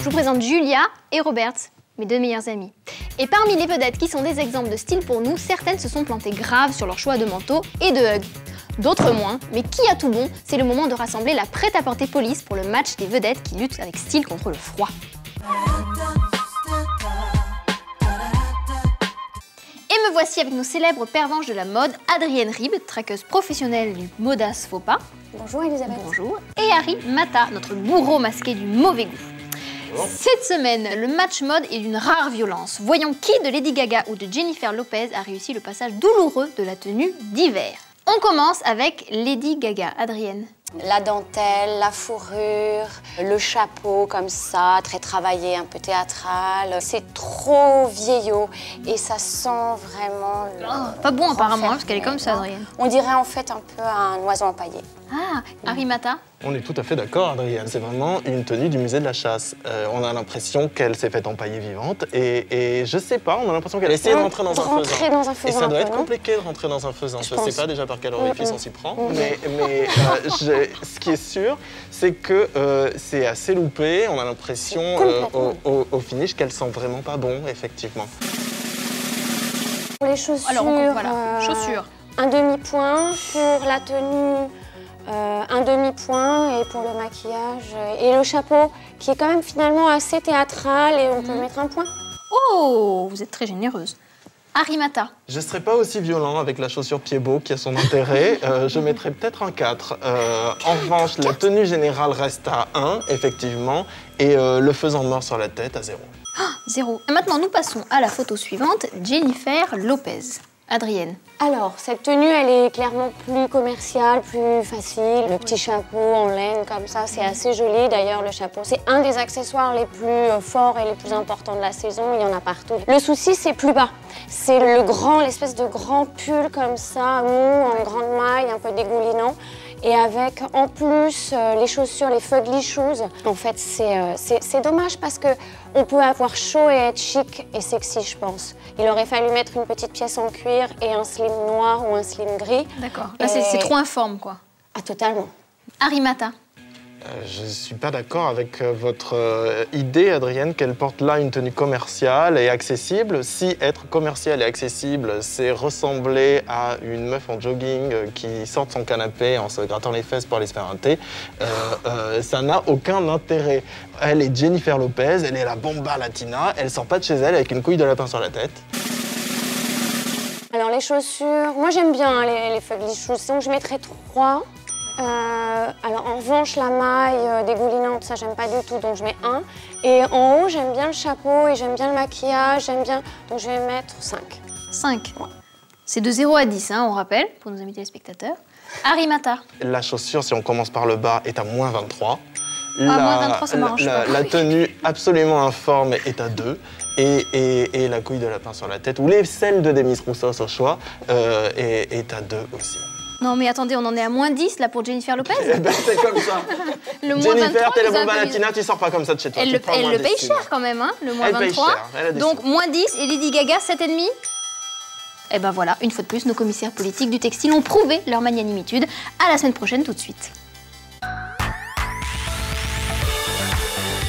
vous présente Julia et Robert, mes deux meilleures amies. Et parmi les vedettes qui sont des exemples de style pour nous, certaines se sont plantées grave sur leur choix de manteau et de hugs. D'autres moins, mais qui a tout bon, c'est le moment de rassembler la prêt-à-porter police pour le match des vedettes qui luttent avec style contre le froid. Et me voici avec nos célèbres pervenches de la mode, Adrienne Ribes, traqueuse professionnelle du Modas Faux Pas. Bonjour Elisabeth. Bonjour. Et Harry Mata, notre bourreau masqué du mauvais goût. Cette semaine, le match mode est d'une rare violence. Voyons qui de Lady Gaga ou de Jennifer Lopez a réussi le passage douloureux de la tenue d'hiver. On commence avec Lady Gaga. Adrienne. La dentelle, la fourrure, le chapeau comme ça, très travaillé, un peu théâtral. C'est trop vieillot et ça sent vraiment... Pas bon apparemment, parce qu'elle est comme ça, Adrienne. On dirait en fait un peu un oiseau empaillé. Ah, Harry Mata. On est tout à fait d'accord, Adrienne. C'est vraiment une tenue du musée de la chasse. On a l'impression qu'elle s'est faite empailler vivante et je sais pas, on a l'impression qu'elle essaie de rentrer dans un faisan. Et ça doit être compliqué de rentrer dans un faisan. Je sais pas déjà par quel orifice on s'y prend, mais ce qui est sûr, c'est que c'est assez loupé. On a l'impression au finish qu'elle sent vraiment pas bon, effectivement. Pour les chaussures, alors voilà, chaussures. Un demi-point pour la tenue. Un demi-point et pour le maquillage et le chapeau qui est quand même finalement assez théâtral et on peut mettre un point. Oh, vous êtes très généreuse. Harry Mata. Je ne serais pas aussi violent avec la chaussure pied-beau qui a son intérêt. Je mettrais peut-être un 4. En revanche, la tenue générale reste à 1, effectivement, et le faisan mort sur la tête à 0. 0. Et maintenant, nous passons à la photo suivante, Jennifer Lopez. Adrienne. Alors, cette tenue, elle est clairement plus commerciale, plus facile. Le petit chapeau en laine comme ça, c'est assez joli. D'ailleurs, le chapeau, c'est un des accessoires les plus forts et les plus importants de la saison. Il y en a partout. Le souci, c'est plus bas. C'est l'espèce de grand pull comme ça, mou, en grande maille, un peu dégoulinant. Et avec, en plus, les chaussures, les fugly shoes. En fait, c'est dommage parce que on peut avoir chaud et être chic et sexy, je pense. Il aurait fallu mettre une petite pièce en cuir et un slim noir ou un slim gris. D'accord. Là, c'est trop informe, quoi. Ah, totalement. Harry Mata. Je ne suis pas d'accord avec votre idée, Adrienne, qu'elle porte là une tenue commerciale et accessible. Si être commercial et accessible, c'est ressembler à une meuf en jogging qui sort de son canapé en se grattant les fesses pour aller se faire un thé, ça n'a aucun intérêt. Elle est Jennifer Lopez, elle est la bomba latina, elle sort pas de chez elle avec une couille de lapin sur la tête. Alors les chaussures, moi j'aime bien les fugly shoes, donc je mettrais 3. Alors en revanche, la maille dégoulinante, ça j'aime pas du tout, donc je mets 1. Et en haut, j'aime bien le chapeau et j'aime bien le maquillage, donc je vais mettre 5. 5. Ouais. C'est de 0 à 10, hein, on rappelle, pour nos amis téléspectateurs. Harry Mata. La chaussure, si on commence par le bas, est à moins 23. Moins 23, ça m'arrange pas. La tenue absolument informe est à 2. Et la couille de lapin sur la tête, ou l'aisselle de Demis Roussos au choix, est à 2 aussi. Non mais attendez, on en est à moins 10 là pour Jennifer Lopez. Eh ben c'est comme ça. Le moins Jennifer, 23, t'es la bomba latina, tu sors pas comme ça de chez toi. Elle le paye cher quand même, hein, le moins 23. Donc moins 10 et Lady Gaga 7,5. Et ben voilà, une fois de plus, nos commissaires politiques du textile ont prouvé leur magnanimitude. À la semaine prochaine tout de suite.